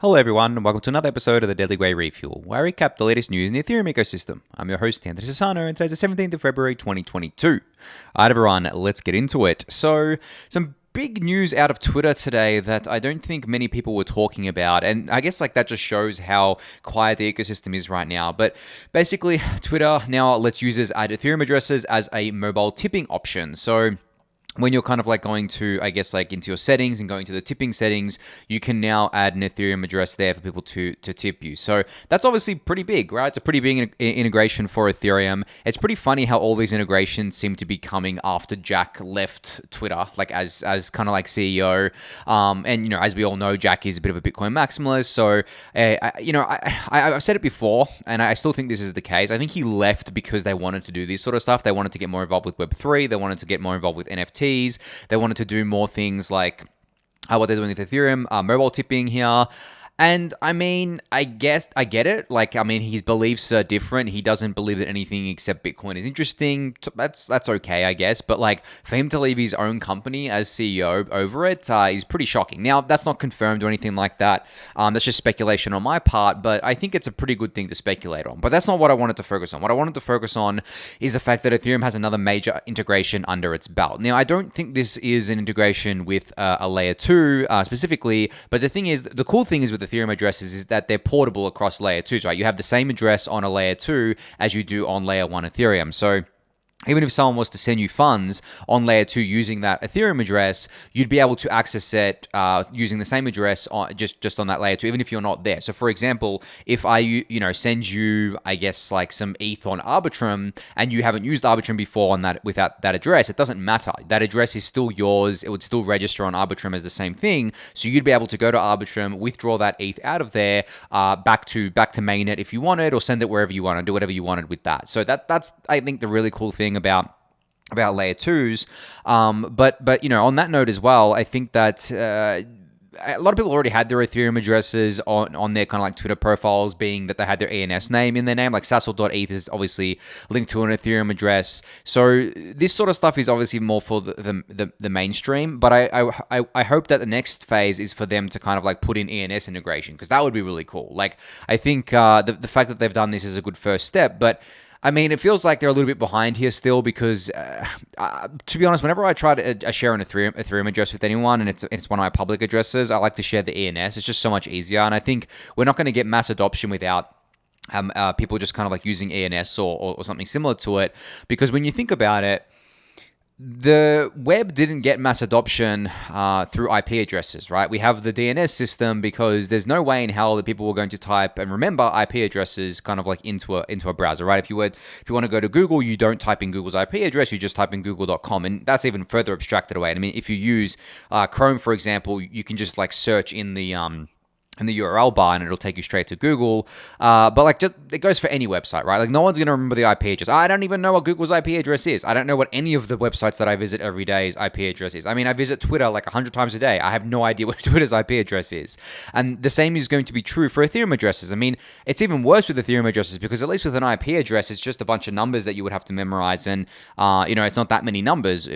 Hello everyone, and welcome to another episode of the Daily Gwei Refuel, where I recap the latest news in the Ethereum ecosystem. I'm your host, Anthony Sassano, and today's the 17th of February, 2022. Alright everyone, let's get into it. So, some big news out of Twitter today that I don't think many people were talking about, and I guess that just shows how quiet the ecosystem is right now. But basically, Twitter now lets users add Ethereum addresses as a mobile tipping option. So, when you're going to, into your settings and going to the tipping settings, you can now add an Ethereum address there for people to tip you. So that's obviously pretty big, right? It's a pretty big integration for Ethereum. It's pretty funny how all these integrations seem to be coming after Jack left Twitter, as CEO. And as we all know, Jack is a bit of a Bitcoin maximalist. So, I've said it before, and I still think this is the case. I think he left because they wanted to do this sort of stuff. They wanted to get more involved with Web3. They wanted to get more involved with NFTs. They wanted to do more things like what they're doing with Ethereum, mobile tipping here. And I mean, I guess I get it. His beliefs are different. He doesn't believe that anything except Bitcoin is interesting. That's okay, I guess. But for him to leave his own company as CEO over it is pretty shocking. Now, that's not confirmed or anything like that. That's just speculation on my part. But I think it's a pretty good thing to speculate on. But that's not what I wanted to focus on. What I wanted to focus on is the fact that Ethereum has another major integration under its belt. Now, I don't think this is an integration with a layer 2 specifically. But the cool thing is with Ethereum addresses is that they're portable across layer 2s, right? You have the same address on a layer 2 as you do on layer 1 Ethereum. So even if someone was to send you funds on layer 2 using that Ethereum address, you'd be able to access it using the same address on just on that layer 2, even if you're not there. So for example, if I send you some ETH on Arbitrum and you haven't used Arbitrum before without that address, it doesn't matter. That address is still yours. It would still register on Arbitrum as the same thing. So you'd be able to go to Arbitrum, withdraw that ETH out of there, back to mainnet if you wanted, or send it wherever you want and do whatever you wanted with that. So that's I think the really cool thing about layer 2s. But on that note as well, I think that a lot of people already had their Ethereum addresses on their Twitter profiles, being that they had their ENS name in their name. Sassel.eth is obviously linked to an Ethereum address. So this sort of stuff is obviously more for the mainstream. But I hope that the next phase is for them to put in ENS integration, because that would be really cool. I think the fact that they've done this is a good first step. But I mean, it feels like they're a little bit behind here still, because to be honest, whenever I try to share an Ethereum address with anyone, and it's one of my public addresses, I like to share the ENS. It's just so much easier. And I think we're not going to get mass adoption without people just using ENS or something similar to it. Because when you think about it, the web didn't get mass adoption through IP addresses, right? We have the DNS system because there's no way in hell that people were going to type and remember IP addresses into a browser, right? If you want to go to Google, you don't type in Google's IP address, you just type in google.com, and that's even further abstracted away. I mean, if you use Chrome, for example, you can just search in the URL bar and it'll take you straight to Google. But it goes for any website, right? No one's going to remember the IP address. I don't even know what Google's IP address is. I don't know what any of the websites that I visit every day's IP address is. I mean, I visit Twitter 100 times a day. I have no idea what Twitter's IP address is. And the same is going to be true for Ethereum addresses. I mean, it's even worse with Ethereum addresses, because at least with an IP address, it's just a bunch of numbers that you would have to memorize. And, it's not that many numbers,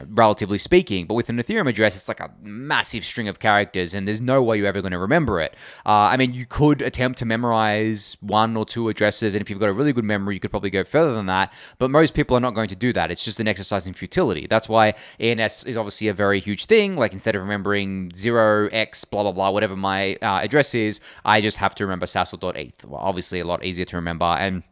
relatively speaking. But with an Ethereum address, it's a massive string of characters, and there's no way you're ever going to remember it. I mean, you could attempt to memorize 1 or 2 addresses, and if you've got a really good memory, you could probably go further than that. But most people are not going to do that. It's just an exercise in futility. That's why ENS is obviously a very huge thing. Instead of remembering 0x blah blah blah, whatever my address is, I just have to remember sassel.eth. Well, obviously a lot easier to remember. And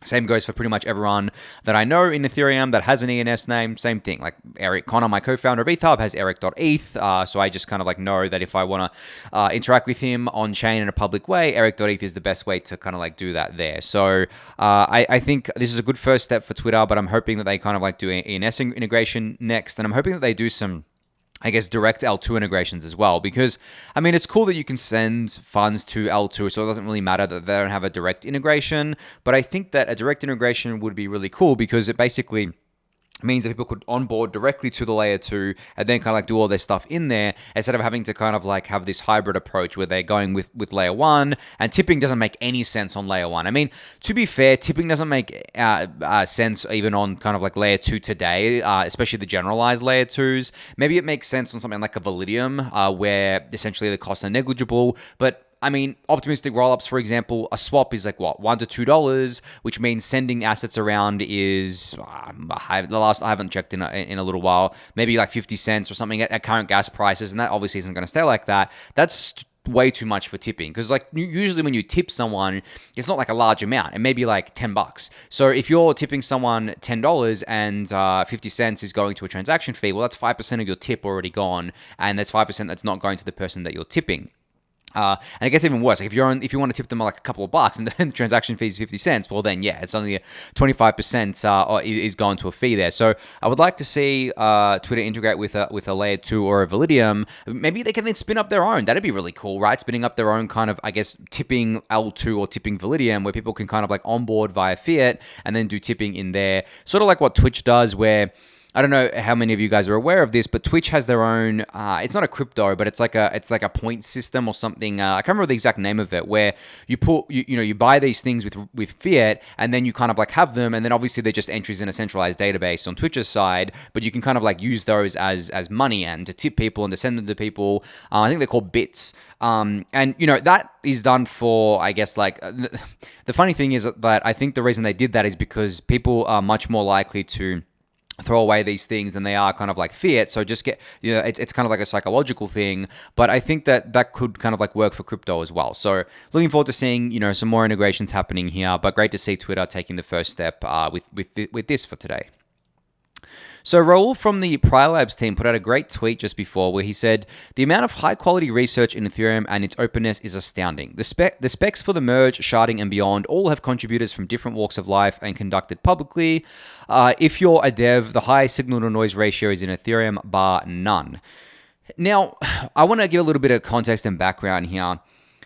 same goes for pretty much everyone that I know in Ethereum that has an ENS name. Same thing. Eric Connor, my co-founder of ETHUB, has eric.eth. So I just know that if I want to interact with him on chain in a public way, eric.eth is the best way to do that there. So I think this is a good first step for Twitter, but I'm hoping that they do ENS integration next, and I'm hoping that they do some direct L2 integrations as well, because, I mean, it's cool that you can send funds to L2, so it doesn't really matter that they don't have a direct integration, but I think that a direct integration would be really cool, because it basically means that people could onboard directly to the layer 2 and then do all their stuff in there, instead of having to have this hybrid approach where they're going with layer 1, and tipping doesn't make any sense on layer 1. I mean, to be fair, tipping doesn't make sense even on layer 2 today, especially the generalized layer 2s. Maybe it makes sense on something like a Validium, where essentially the costs are negligible, but I mean, optimistic rollups, for example, a swap is like what, $1 to $2, which means sending assets around is I haven't checked in a little while, maybe like 50 cents or something at current gas prices, and that obviously isn't going to stay like that. That's way too much for tipping, because like usually when you tip someone, it's not like a large amount. It may be like $10. So if you're tipping someone $10 and 50 cents is going to a transaction fee, well, that's 5% of your tip already gone, and that's 5% that's not going to the person that you're tipping. And it gets even worse. Like if you want to tip them like a couple of bucks and then the transaction fee is 50 cents, well then, yeah, it's only 25% is going to a fee there. So I would like to see Twitter integrate with a layer 2 or a Validium. Maybe they can then spin up their own. That'd be really cool, right? Spinning up their own kind of, I guess, tipping L2 or tipping Validium, where people can kind of like onboard via fiat and then do tipping in there. Sort of like what Twitch does, where I don't know how many of you guys are aware of this, but Twitch has their own. It's not a crypto, but it's like a point system or something. I can't remember the exact name of it. Where you put you buy these things with fiat, and then you kind of like have them, and then obviously they're just entries in a centralized database on Twitch's side. But you can kind of like use those as money and to tip people and to send them to people. I think they're called bits. And that is done for, I guess, like the funny thing is that I think the reason they did that is because people are much more likely to throw away these things than they are kind of like fiat. So just get, it's kind of like a psychological thing, but I think that could kind of like work for crypto as well. So looking forward to seeing, some more integrations happening here, but great to see Twitter taking the first step with this for today. So Raul from the Prior Labs team put out a great tweet just before where he said, the amount of high-quality research in Ethereum and its openness is astounding. The specs for the merge, sharding, and beyond all have contributors from different walks of life and conducted publicly. If you're a dev, the high signal-to-noise ratio is in Ethereum, bar none. Now, I want to give a little bit of context and background here.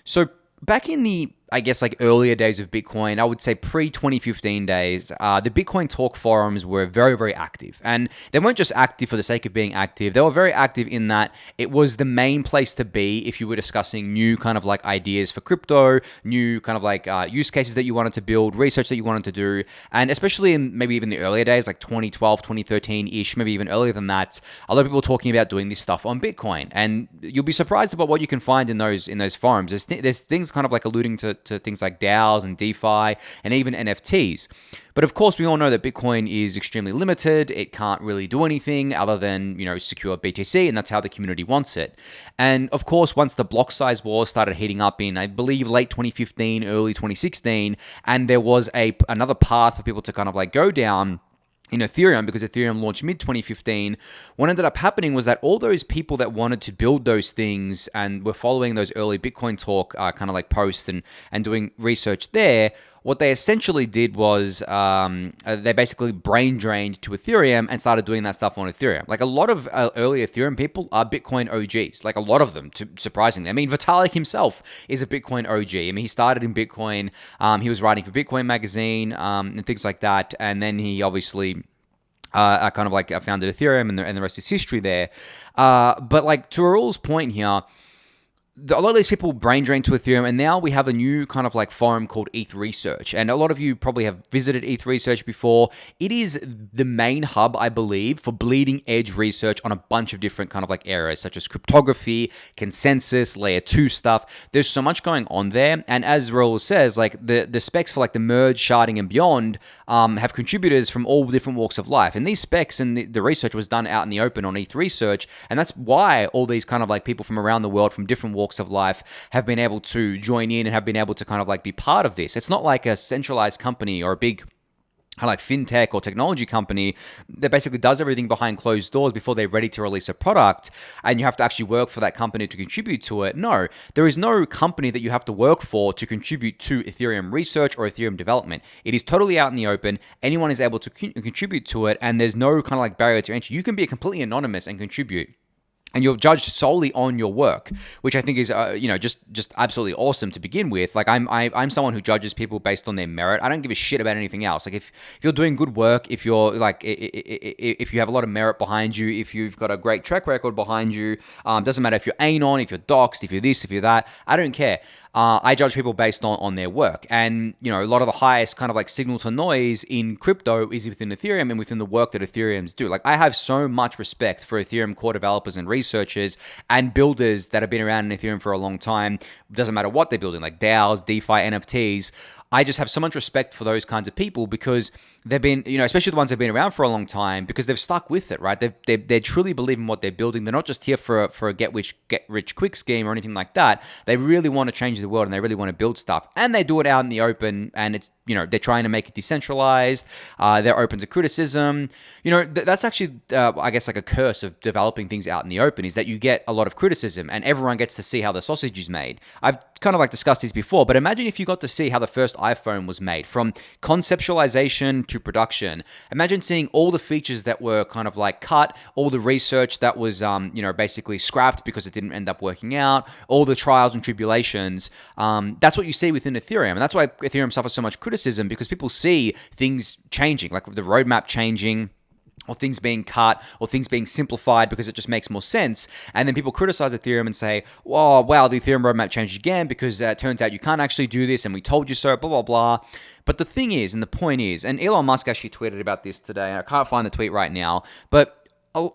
So back in the, I guess, like earlier days of Bitcoin, I would say pre-2015 days, the Bitcoin Talk forums were very, very active. And they weren't just active for the sake of being active. They were very active in that it was the main place to be if you were discussing new kind of like ideas for crypto, new kind of like use cases that you wanted to build, research that you wanted to do. And especially in maybe even the earlier days, like 2012, 2013-ish, maybe even earlier than that, a lot of people were talking about doing this stuff on Bitcoin. And you'll be surprised about what you can find in those forums. There's things kind of like alluding to things like DAOs and DeFi and even NFTs. But of course, we all know that Bitcoin is extremely limited. It can't really do anything other than, secure BTC, and that's how the community wants it. And of course, once the block size wars started heating up in, I believe, late 2015, early 2016, and there was another path for people to kind of like go down in Ethereum, because Ethereum launched mid-2015, what ended up happening was that all those people that wanted to build those things and were following those early Bitcoin Talk kind of like posts and doing research there, what they essentially did was they basically brain drained to Ethereum and started doing that stuff on Ethereum. Like a lot of early Ethereum people are Bitcoin OGs, like a lot of them, surprisingly. I mean, Vitalik himself is a Bitcoin OG. I mean, he started in Bitcoin. He was writing for Bitcoin Magazine and things like that. And then he obviously kind of like founded Ethereum, and the rest is history there. But like to Raul's point here, a lot of these people brain drain to Ethereum, and now we have a new kind of like forum called ETH Research. And a lot of you probably have visited ETH Research before. It is the main hub, I believe, for bleeding edge research on a bunch of different kind of like areas, such as cryptography, consensus, layer 2 stuff. There's so much going on there. And as Raul says, like the specs for like the merge, sharding, and beyond have contributors from all different walks of life. And these specs and the research was done out in the open on ETH Research. And that's why all these kind of like people from around the world, from different walks of life, have been able to join in and have been able to kind of like be part of this. It's not like a centralized company or a big kind of like fintech or technology company that basically does everything behind closed doors before they're ready to release a product, and you have to actually work for that company to contribute to it. No, there is no company that you have to work for to contribute to Ethereum research or Ethereum development. It is totally out in the open. Anyone is able to contribute to it, and there's no kind of like barrier to entry. You can be completely anonymous and contribute. And you're judged solely on your work, which I think is, just absolutely awesome to begin with. Like I'm someone who judges people based on their merit. I don't give a shit about anything else. Like if you're doing good work, if you're like, if you have a lot of merit behind you, if you've got a great track record behind you, doesn't matter if you're anon, if you're doxed, if you're this, if you're that, I don't care. I judge people based on their work. And, a lot of the highest kind of like signal to noise in crypto is within Ethereum and within the work that Ethereums do. Like I have so much respect for Ethereum core developers and researchers researchers and builders that have been around in Ethereum for a long time. Doesn't matter what they're building, like DAOs, DeFi, NFTs. I just have so much respect for those kinds of people because they've been, especially the ones that have been around for a long time, because they've stuck with it, right? They truly believe in what they're building. They're not just here for a get rich quick scheme or anything like that. They really want to change the world and they really want to build stuff. And they do it out in the open, and it's, they're trying to make it decentralized. They're open to criticism. That's actually, I guess, like a curse of developing things out in the open, is that you get a lot of criticism and everyone gets to see how the sausage is made. I've kind of like discussed this before, but imagine if you got to see how the first iPhone was made, from conceptualization to production. Imagine seeing all the features that were kind of like cut, all the research that was, basically scrapped because it didn't end up working out, all the trials and tribulations. That's what you see within Ethereum. And that's why Ethereum suffers so much criticism, because people see things changing, like the roadmap changing, or things being cut, or things being simplified because it just makes more sense. And then people criticize Ethereum and say, oh, wow, the Ethereum roadmap changed again because it turns out you can't actually do this and we told you so, blah, blah, blah. But the thing is, and the point is, and Elon Musk actually tweeted about this today, and I can't find the tweet right now, but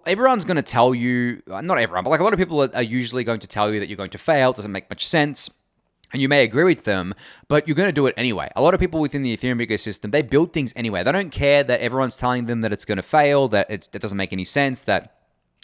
everyone's going to tell you, not everyone, but like a lot of people are usually going to tell you that you're going to fail. It doesn't make much sense. And you may agree with them, but you're going to do it anyway. A lot of people within the Ethereum ecosystem, they build things anyway. They don't care that everyone's telling them that it's going to fail, that it doesn't make any sense, that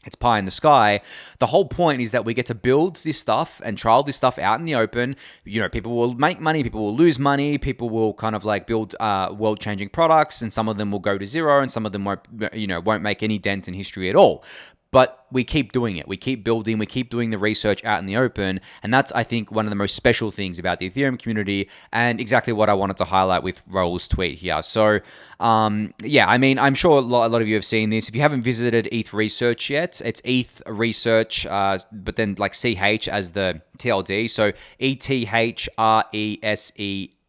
it's pie in the sky. The whole point is that we get to build this stuff and trial this stuff out in the open. People will make money, people will lose money, people will kind of like build world-changing products, and some of them will go to zero, and some of them won't make any dent in history at all. But we keep doing it. We keep building. We keep doing the research out in the open. And that's, I think, one of the most special things about the Ethereum community, and exactly what I wanted to highlight with Raul's tweet here. So, I'm sure a lot of you have seen this. If you haven't visited ETH Research yet, it's ETH Research, but then like CH as the TLD. So ETHRESE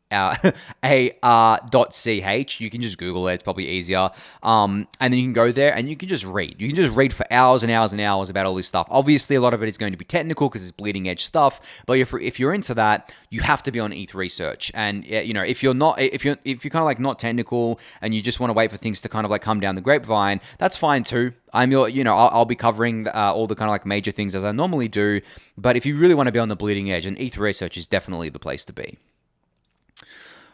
AR.ch. You can just Google it. It's probably easier. And then you can go there and you can just read. You can just read for hours and hours and hours about all this stuff. Obviously, a lot of it is going to be technical because it's bleeding edge stuff. But if you're into that, you have to be on ETH Research. And if you're kind of like not technical and you just want to wait for things to kind of like come down the grapevine, that's fine too. I'll be covering all the kind of like major things as I normally do. But if you really want to be on the bleeding edge, and ETH Research is definitely the place to be.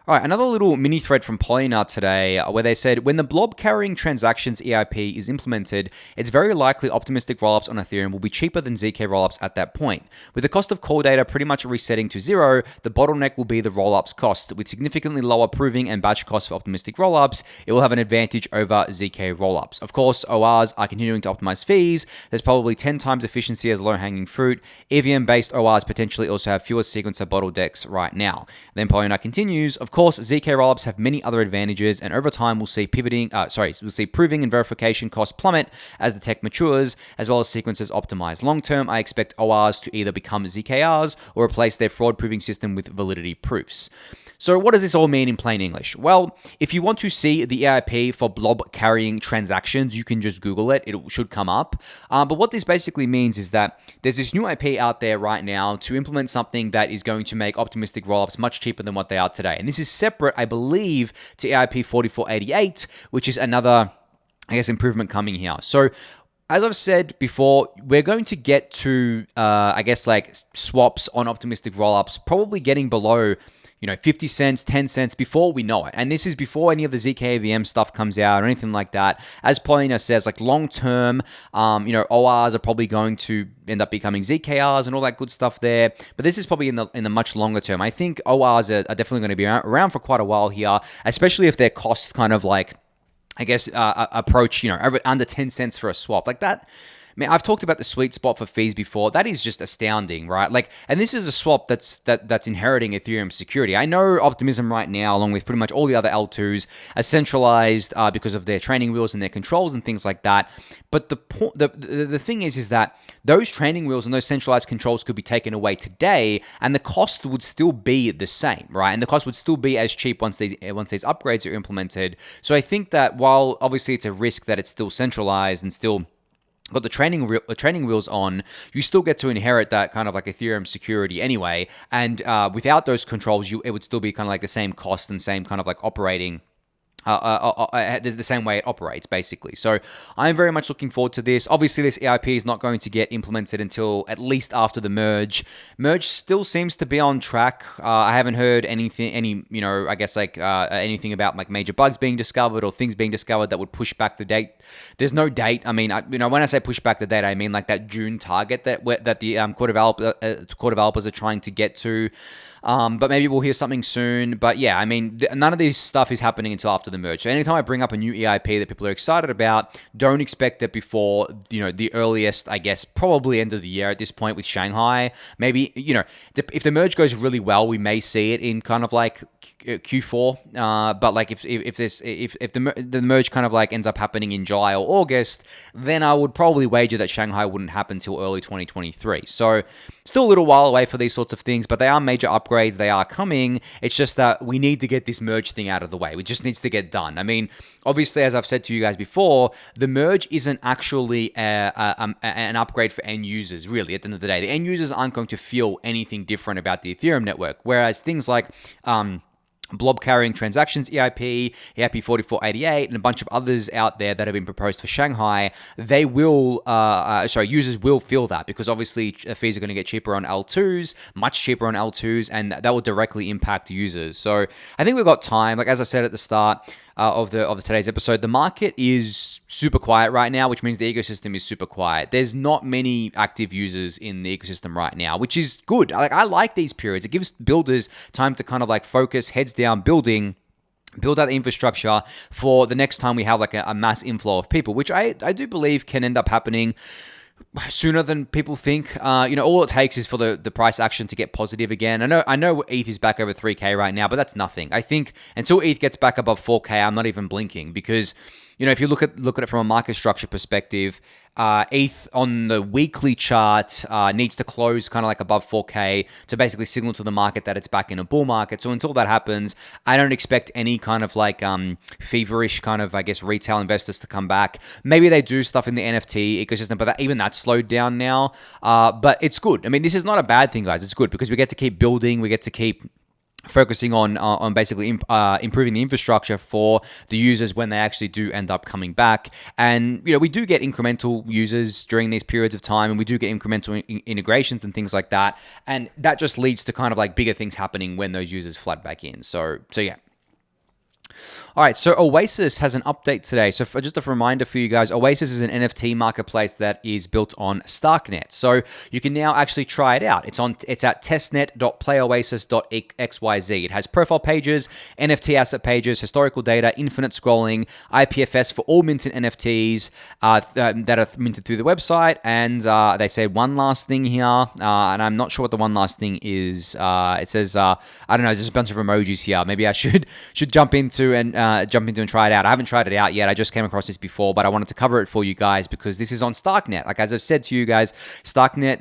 All right, another little mini thread from Polynya today where they said, when the blob-carrying transactions EIP is implemented, it's very likely optimistic rollups on Ethereum will be cheaper than ZK rollups at that point. With the cost of core data pretty much resetting to zero, the bottleneck will be the rollups cost. With significantly lower proving and batch costs for optimistic rollups, it will have an advantage over ZK rollups. Of course, ORs are continuing to optimize fees. There's probably 10 times efficiency as low-hanging fruit. EVM-based ORs potentially also have fewer sequencer bottlenecks right now. Then Polynya continues, of course, ZK rollups have many other advantages, and over time we'll see proving and verification costs plummet as the tech matures, as well as sequences optimize. Long term, I expect ORs to either become ZKRs or replace their fraud proving system with validity proofs. So what does this all mean in plain English? Well, if you want to see the EIP for blob-carrying transactions, you can just Google it. It should come up. But what this basically means is that there's this new IP out there right now to implement something that is going to make optimistic rollups much cheaper than what they are today. And this is separate, I believe, to EIP 4488, which is another, improvement coming here. So as I've said before, we're going to get to, swaps on optimistic rollups, probably getting below 50 cents, 10 cents before we know it. And this is before any of the ZKVM stuff comes out or anything like that. As Polynya says, like long term, ORs are probably going to end up becoming ZKRs and all that good stuff there. But this is probably in the much longer term. I think ORs are definitely going to be around for quite a while here, especially if their costs kind of like, approach, under 10 cents for a swap. Like that, I've talked about the sweet spot for fees before. That is just astounding, right? And this is a swap that's inheriting Ethereum security. I know Optimism right now, along with pretty much all the other L2s, are centralized because of their training wheels and their controls and things like that. But the thing is that those training wheels and those centralized controls could be taken away today, and the cost would still be the same, right? And the cost would still be as cheap once these upgrades are implemented. So I think that while obviously it's a risk that it's still centralized and still got the training wheels on, you still get to inherit that kind of like Ethereum security anyway. And without those controls, it would still be kind of like the same cost and same kind of like operating the same way it operates, basically. So I'm very much looking forward to this. Obviously, this EIP is not going to get implemented until at least after the merge. Merge still seems to be on track. I haven't heard anything about like major bugs being discovered or things being discovered that would push back the date. There's no date. I mean, when I say push back the date, I mean like that June target that the core developers are trying to get to. But maybe we'll hear something soon. But yeah, I mean, none of this stuff is happening until after the merge. So anytime I bring up a new EIP that people are excited about, don't expect it before, the earliest, I guess, probably end of the year at this point with Shanghai. Maybe, if the merge goes really well, we may see it in kind of like Q4. But like if the merge kind of like ends up happening in July or August, then I would probably wager that Shanghai wouldn't happen till early 2023. So still a little while away for these sorts of things, but they are major upgrades. They are coming. It's just that we need to get this merge thing out of the way. It just needs to get done. I mean, obviously, as I've said to you guys before, the merge isn't actually an upgrade for end users, really, at the end of the day. The end users aren't going to feel anything different about the Ethereum network, whereas things like blob-carrying transactions EIP 4488, and a bunch of others out there that have been proposed for Shanghai, they will, users will feel that, because obviously fees are going to get cheaper on L2s, much cheaper on L2s, and that will directly impact users. So I think we've got time. Like as I said at the start of today's episode, the market is super quiet right now, which means the ecosystem is super quiet. There's not many active users in the ecosystem right now, which is good. I like these periods. It gives builders time to kind of like focus, heads down, build out the infrastructure for the next time we have like a mass inflow of people, which I do believe can end up happening sooner than people think. All it takes is for the price action to get positive again. I know ETH is back over 3K right now, but that's nothing. I think until ETH gets back above 4K, I'm not even blinking, because if you look at it from a market structure perspective, ETH on the weekly chart needs to close kind of like above 4K to basically signal to the market that it's back in a bull market. So until that happens, I don't expect any kind of like feverish kind of, I guess, retail investors to come back. Maybe they do stuff in the NFT ecosystem, but even that's slowed down now. But it's good. I mean, this is not a bad thing, guys. It's good because we get to keep building. We get to keep focusing on basically improving the infrastructure for the users when they actually do end up coming back. And, we do get incremental users during these periods of time, and we do get incremental integrations and things like that. And that just leads to kind of like bigger things happening when those users flood back in. So yeah. All right, so Oasis has an update today. So just a reminder for you guys, Oasis is an NFT marketplace that is built on StarkNet. So you can now actually try it out. It's at testnet.playoasis.xyz. It has profile pages, NFT asset pages, historical data, infinite scrolling, IPFS for all minted NFTs that are minted through the website. And they say one last thing here, and I'm not sure what the one last thing is. It says, I don't know, there's a bunch of emojis here. Maybe I should jump into and try it out. I haven't tried it out yet. I just came across this before, but I wanted to cover it for you guys because this is on StarkNet. Like as I've said to you guys, the StarkNet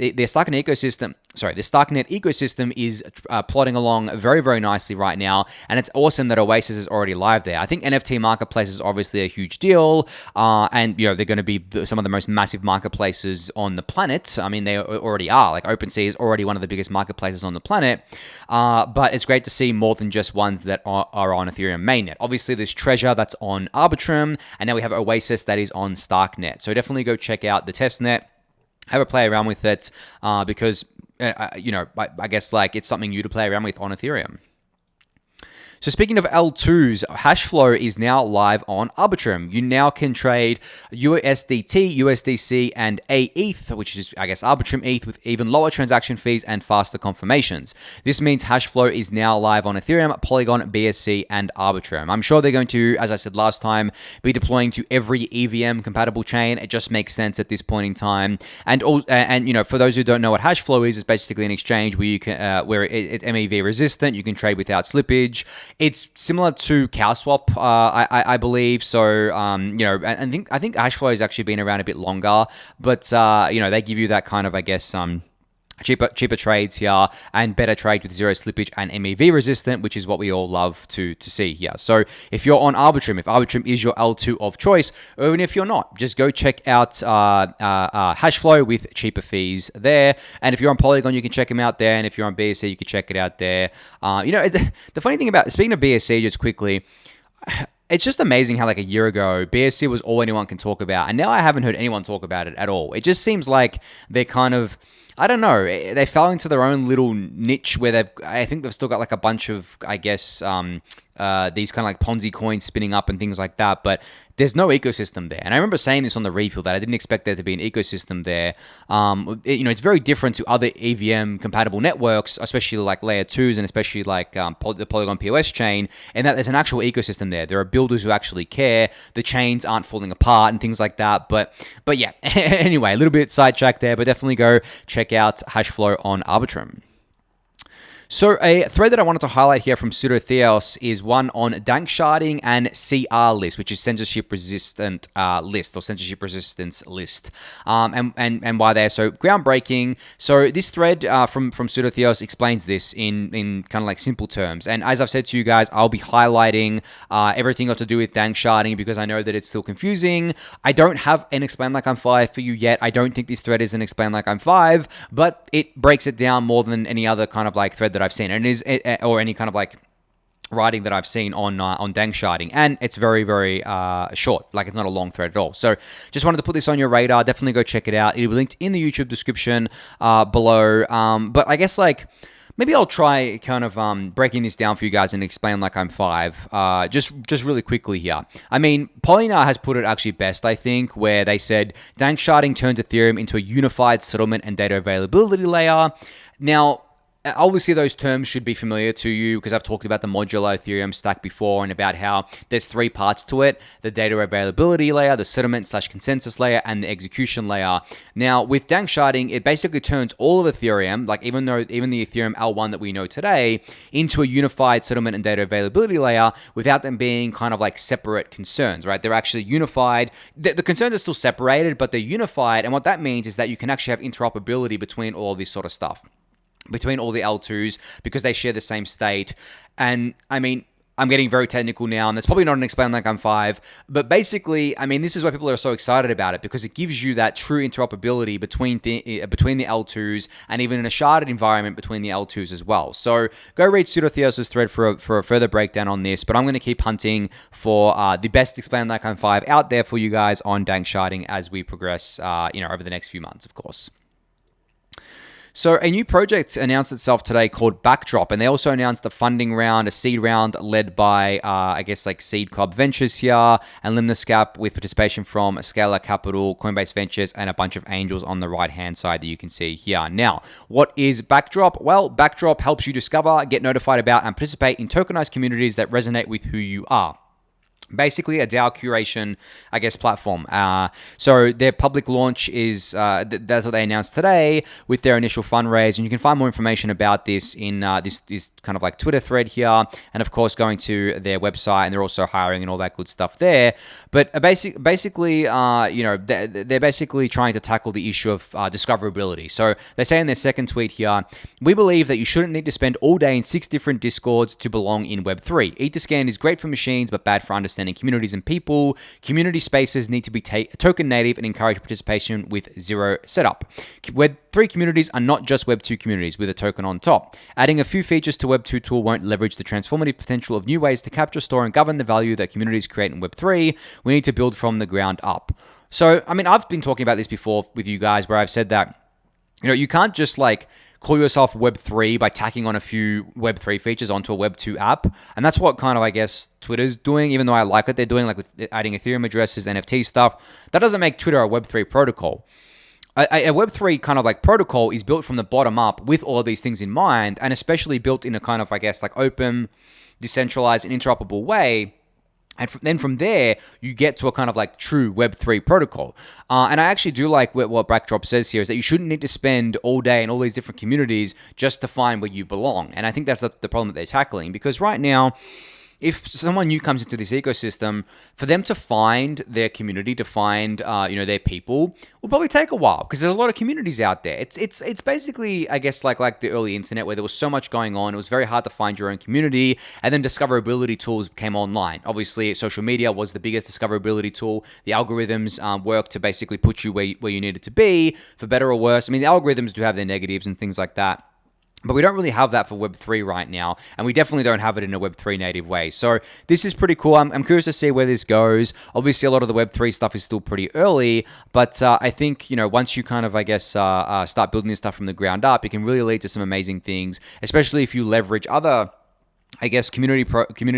ecosystem is plodding along very, very nicely right now, and it's awesome that Oasis is already live there. I think NFT marketplace is obviously a huge deal, and they're going to be some of the most massive marketplaces on the planet. I mean, they already are. Like OpenSea is already one of the biggest marketplaces on the planet, but it's great to see more than just ones that are on Ethereum mainnet. Obviously, there's Treasure that's on Arbitrum, and now we have Oasis that is on StarkNet. So definitely go check out the testnet, have a play around with it, because I guess like it's something new to play around with on Ethereum. So speaking of L2s, Hashflow is now live on Arbitrum. You now can trade USDT, USDC, and AETH, which is, I guess, Arbitrum ETH with even lower transaction fees and faster confirmations. This means Hashflow is now live on Ethereum, Polygon, BSC, and Arbitrum. I'm sure they're going to, as I said last time, be deploying to every EVM compatible chain. It just makes sense at this point in time. And for those who don't know what Hashflow is, it's basically an exchange where you can, where it's MEV resistant. You can trade without slippage. It's similar to CowSwap, I believe. So, I think Hashflow has actually been around a bit longer, but they give you that kind of, I guess, cheaper trades here and better trade with zero slippage and MEV resistant, which is what we all love to see here. So if you're on Arbitrum, if Arbitrum is your L2 of choice, or even if you're not, just go check out Hashflow with cheaper fees there. And if you're on Polygon, you can check them out there. And if you're on BSC, you can check it out there. The funny thing about, speaking of BSC, just quickly, it's just amazing how like a year ago, BSC was all anyone can talk about. And now I haven't heard anyone talk about it at all. It just seems like they're kind of, I don't know, they fell into their own little niche where I think they've still got like a bunch of, I guess, these kind of like Ponzi coins spinning up and things like that. But there's no ecosystem there. And I remember saying this on the refuel that I didn't expect there to be an ecosystem there. It's very different to other EVM compatible networks, especially like layer 2s and especially like the Polygon POS chain, and that there's an actual ecosystem there. There are builders who actually care. The chains aren't falling apart and things like that. But yeah, anyway, a little bit sidetracked there, but definitely go check out Hashflow on Arbitrum. So a thread that I wanted to highlight here from pseudotheos is one on danksharding and crList, which is censorship resistant list or censorship resistance list, and why there. So groundbreaking. So this thread from pseudotheos explains this in kind of like simple terms. And as I've said to you guys, I'll be highlighting everything got to do with danksharding because I know that it's still confusing. I don't have an Explain Like I'm 5 for you yet. I don't think this thread is an Explain Like I'm 5, but it breaks it down more than any other kind of like thread that I've seen, and or any kind of like writing that I've seen on danksharding, and it's very, very short. Like, it's not a long thread at all. So just wanted to put this on your radar. Definitely go check it out. It'll be linked in the YouTube description below. But I guess like maybe I'll try kind of breaking this down for you guys and Explain Like I'm 5. Just really quickly here. I mean, Polynya has put it actually best, I think, where they said danksharding turns Ethereum into a unified settlement and data availability layer. Now, obviously, those terms should be familiar to you because I've talked about the modular Ethereum stack before and about how there's 3 parts to it: the data availability layer, the settlement/consensus layer, and the execution layer. Now, with danksharding, it basically turns all of Ethereum, like even the Ethereum L1 that we know today, into a unified settlement and data availability layer without them being kind of like separate concerns, right? They're actually unified. The concerns are still separated, but they're unified. And what that means is that you can actually have interoperability between all of this sort of stuff, between all the L2s, because they share the same state. And I mean, I'm getting very technical now, and that's probably not an Explain Like I'm 5, but basically, I mean, this is why people are so excited about it, because it gives you that true interoperability between the L2s, and even in a sharded environment between the L2s as well. So go read pseudotheos' thread for a further breakdown on this, but I'm going to keep hunting for the best Explain Like I'm 5 out there for you guys on danksharding as we progress, over the next few months, of course. So a new project announced itself today called Backdrop, and they also announced a funding round, a seed round led by, I guess, like Seed Club Ventures here and Limnoscap, with participation from Scalar Capital, Coinbase Ventures, and a bunch of angels on the right-hand side that you can see here. Now, what is Backdrop? Well, Backdrop helps you discover, get notified about, and participate in tokenized communities that resonate with who you are. Basically a DAO curation, I guess, platform. So their public launch is, that's what they announced today with their initial fundraise. And you can find more information about this in this kind of like Twitter thread here. And of course, going to their website, and they're also hiring and all that good stuff there. But basically, they're basically trying to tackle the issue of discoverability. So they say in their second tweet here, we believe that you shouldn't need to spend all day in 6 different discords to belong in Web3. Etherscan is great for machines, but bad for understanding communities and people. Community spaces need to be token native and encourage participation with zero setup. Web3 communities are not just Web2 communities with a token on top. Adding a few features to Web2 tool won't leverage the transformative potential of new ways to capture, store, and govern the value that communities create in Web3. We need to build from the ground up. So, I mean, I've been talking about this before with you guys where I've said that, you can't just like call yourself Web3 by tacking on a few Web3 features onto a Web2 app. And that's what kind of, I guess, Twitter's doing, even though I like what they're doing, like with adding Ethereum addresses, NFT stuff. That doesn't make Twitter a Web3 protocol. A Web3 kind of like protocol is built from the bottom up with all of these things in mind, and especially built in a kind of, I guess, like open, decentralized, and interoperable way. And then from there, you get to a kind of like true Web3 protocol. And I actually do like what Backdrop says here, is that you shouldn't need to spend all day in all these different communities just to find where you belong. And I think that's the problem that they're tackling, because right now, if someone new comes into this ecosystem, for them to find their community, to find their people, will probably take a while, because there's a lot of communities out there. It's basically, I guess, like the early internet, where there was so much going on. It was very hard to find your own community, and then discoverability tools came online. Obviously, social media was the biggest discoverability tool. The algorithms worked to basically put you where you needed to be, for better or worse. I mean, the algorithms do have their negatives and things like that. But we don't really have that for Web3 right now, and we definitely don't have it in a Web3 native way. So this is pretty cool. I'm curious to see where this goes. Obviously, a lot of the Web3 stuff is still pretty early, but I think, once you kind of, I guess, start building this stuff from the ground up, it can really lead to some amazing things, especially if you leverage other, I guess, community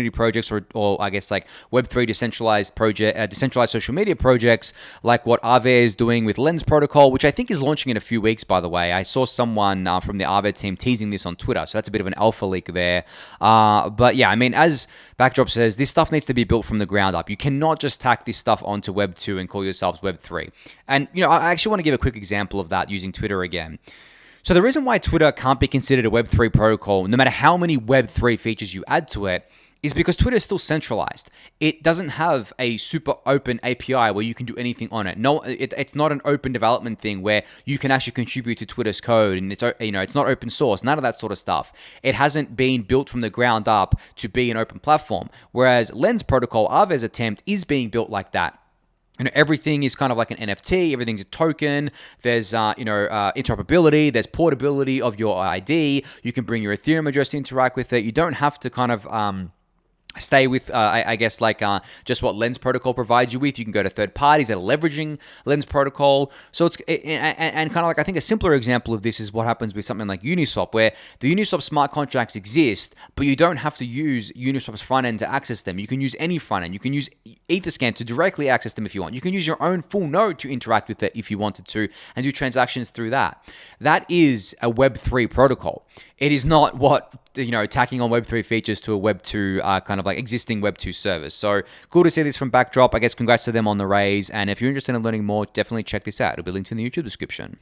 projects or I guess like Web3 decentralized social media projects, like what Aave is doing with Lens Protocol, which I think is launching in a few weeks, by the way. I saw someone from the Aave team teasing this on Twitter, so that's a bit of an alpha leak there. But yeah, I mean, as Backdrop says, this stuff needs to be built from the ground up. You cannot just tack this stuff onto Web 2 and call yourselves Web 3. And, I actually want to give a quick example of that using Twitter again. So the reason why Twitter can't be considered a Web3 protocol, no matter how many Web3 features you add to it, is because Twitter is still centralized. It doesn't have a super open API where you can do anything on it. No, it's not an open development thing where you can actually contribute to Twitter's code, and it's not open source. None of that sort of stuff. It hasn't been built from the ground up to be an open platform. Whereas Lens Protocol, Aave's attempt, is being built like that. Everything is kind of like an NFT. Everything's a token. There's, interoperability. There's portability of your ID. You can bring your Ethereum address to interact with it. You don't have to kind of stay with, I guess, like just what Lens Protocol provides you with. You can go to third parties that are leveraging Lens Protocol. So it's, and kind of like, I think a simpler example of this is what happens with something like Uniswap, where the Uniswap smart contracts exist, but you don't have to use Uniswap's front end to access them. You can use any front end. You can use Etherscan to directly access them if you want. You can use your own full node to interact with it if you wanted to and do transactions through that. That is a Web3 protocol. It is not what, tacking on Web3 features to a Web2 kind of like existing Web2 service. So cool to see this from Backdrop. I guess congrats to them on the raise. And if you're interested in learning more, definitely check this out. It'll be linked in the YouTube description.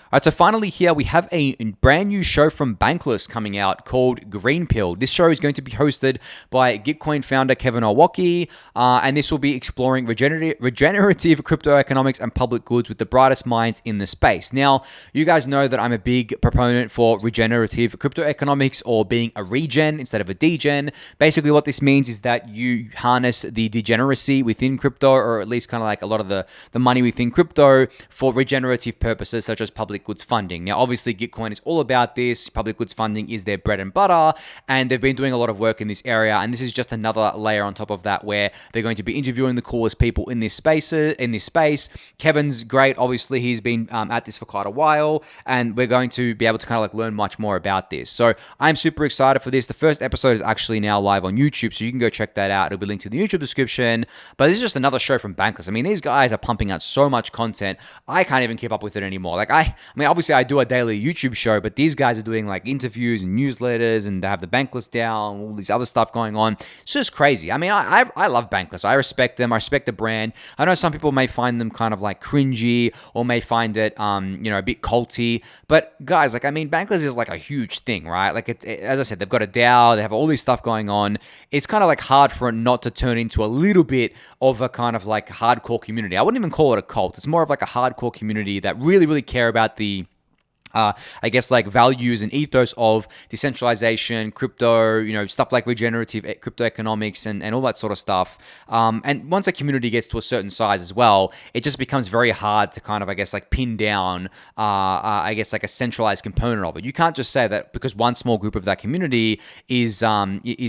All right, so finally here we have a brand new show from Bankless coming out called Greenpilled. This show is going to be hosted by Gitcoin founder Kevin Owocki, and this will be exploring regenerative crypto economics and public goods with the brightest minds in the space. Now, you guys know that I'm a big proponent for regenerative crypto economics, or being a regen instead of a degen. Basically, what this means is that you harness the degeneracy within crypto, or at least kind of like a lot of the money within crypto, for regenerative purposes such as public goods funding. Now, obviously, Gitcoin is all about this. Public goods funding is their bread and butter, and they've been doing a lot of work in this area. And this is just another layer on top of that, where they're going to be interviewing the coolest people in this space. Kevin's great. Obviously, he's been at this for quite a while, and we're going to be able to kind of like learn much more about this. So I'm super excited for this. The first episode is actually now live on YouTube, so you can go check that out. It'll be linked in the YouTube description. But this is just another show from Bankless. I mean, these guys are pumping out so much content. I can't even keep up with it anymore. Like I mean, obviously I do a daily YouTube show, but these guys are doing like interviews and newsletters, and they have the Bankless down, all this other stuff going on. It's just crazy. I mean, I love Bankless. I respect them. I respect the brand. I know some people may find them kind of like cringy, or may find it, a bit culty. But guys, like, I mean, Bankless is like a huge thing, right? Like, as I said, they've got a DAO. They have all this stuff going on. It's kind of like hard for it not to turn into a little bit of a kind of like hardcore community. I wouldn't even call it a cult. It's more of like a hardcore community that really, really care about the I guess like values and ethos of decentralization, crypto, stuff like regenerative crypto economics and all that sort of stuff. And once a community gets to a certain size as well, it just becomes very hard to kind of, I guess, like pin down, I guess, like a centralized component of it. You can't just say that because one small group of that community is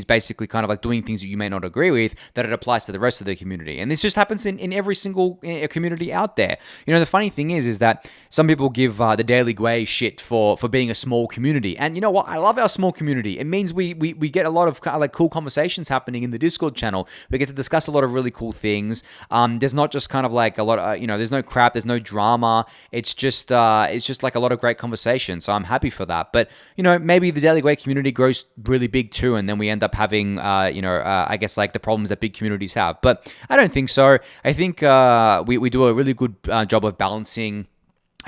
basically kind of like doing things that you may not agree with, that it applies to the rest of the community. And this just happens in every single community out there. The funny thing is that some people give the Daily Gwei shit for being a small community. And you know what? I love our small community. It means we get a lot of kind of like cool conversations happening in the Discord channel. We get to discuss a lot of really cool things. There's not just kind of like a lot of, there's no crap, there's no drama. It's just like a lot of great conversation. So I'm happy for that. But, maybe the Daily Gwei community grows really big too, and then we end up having, I guess like the problems that big communities have. But I don't think so. I think we do a really good job of balancing,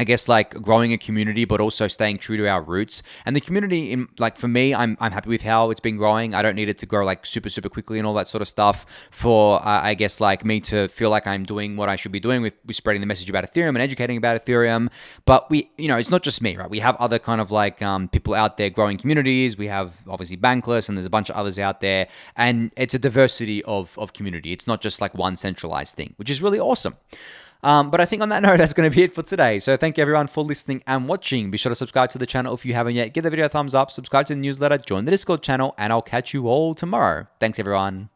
I guess, like growing a community, but also staying true to our roots. And the community, for me, I'm happy with how it's been growing. I don't need it to grow like super, super quickly and all that sort of stuff for, I guess, like me to feel like I'm doing what I should be doing with spreading the message about Ethereum and educating about Ethereum. But it's not just me, right? We have other kind of like people out there growing communities. We have obviously Bankless, and there's a bunch of others out there. And it's a diversity of community. It's not just like one centralized thing, which is really awesome. But I think on that note, that's going to be it for today. So thank you everyone for listening and watching. Be sure to subscribe to the channel if you haven't yet. Give the video a thumbs up, subscribe to the newsletter, join the Discord channel, and I'll catch you all tomorrow. Thanks everyone.